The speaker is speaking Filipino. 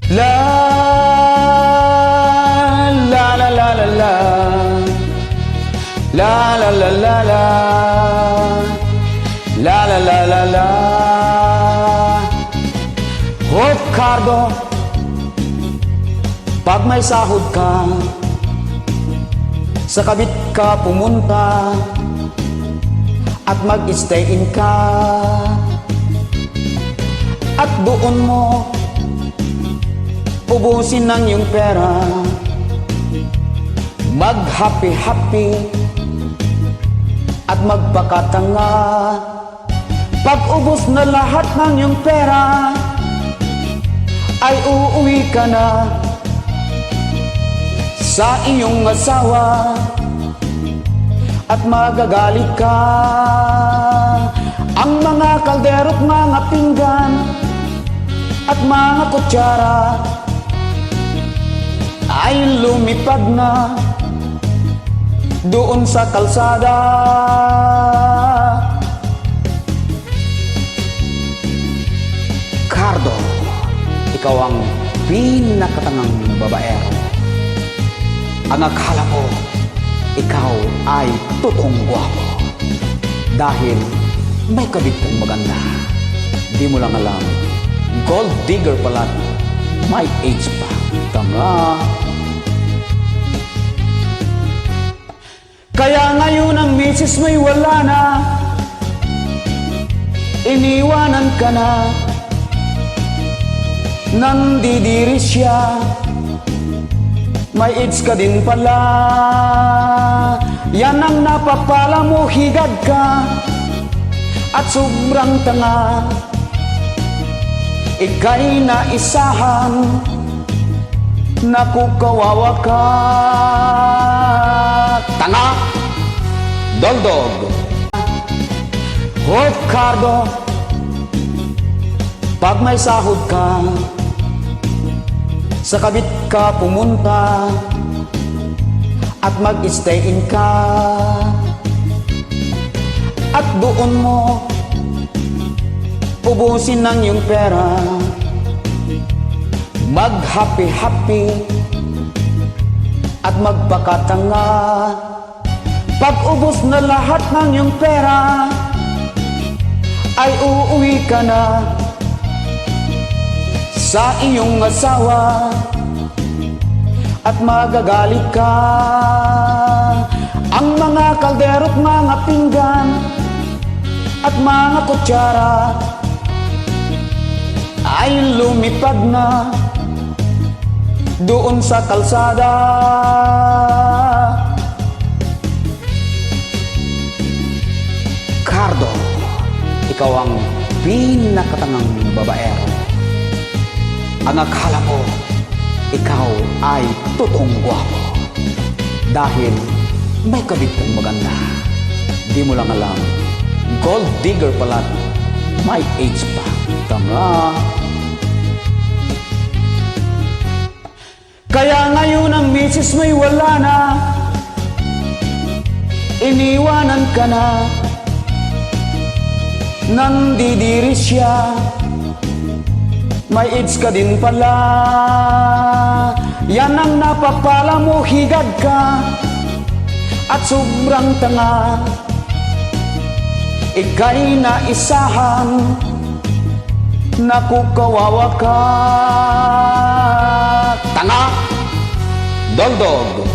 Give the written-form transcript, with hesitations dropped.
La la la la la la la la la la la la la la la la. Oh Cardo, pag may sahod ka, sa kabit ka pumunta at mag-stay-in ka, at doon mo ubusin ng iyong pera, mag-happy-happy at magpakatanga. Pag ubos na lahat ng iyong pera, ay uuwi ka na sa iyong asawa at magagalit ka. Ang mga kaldero't mga pinggan at mga kutsara ay lumipad na doon sa kalsada. Cardo, ikaw ang pinakatangang babaero. Ang akala ko, ikaw ay totoong gwapo dahil may kabit kang maganda. Di mo lang alam, gold digger pala, may age pa. Tanga. Kaya ngayon ang misis mo'y wala na, iniwanan ka na, nandidiri siya, may age ka din pala. Yan ang napapala mo, higad ka at sobrang tanga. Ika'y naisahan, naku kawawa ka. Tanga, doldog. Oh Cardo, pag may sahod ka, sa kabit ka pumunta at mag-stay-in ka, at doon mo ubusin ng iyong pera, mag-happy-happy at magpakatanga. Pag ubos na lahat ng iyong pera, ay uuwi ka na sa iyong asawa at magagalit ka. Ang mga kaldero't mga pinggan at mga kutsara ay lumipad na doon sa kalsada. Cardo, ikaw ang pinakatangang babaero. Ang akala ko, ikaw ay totoong gwapo dahil may kabit kang maganda. Di mo lang alam, gold digger pala, may age pa. Tanga. Kaya ngayon ang misis mo'y wala na, iniwanan ka na, nandidiri siya, may age ka din pala. Yan ang napapala mo, higad ka at sobrang tanga. Ika'y naisahan, naku kawawa ka. Tanga, doldog.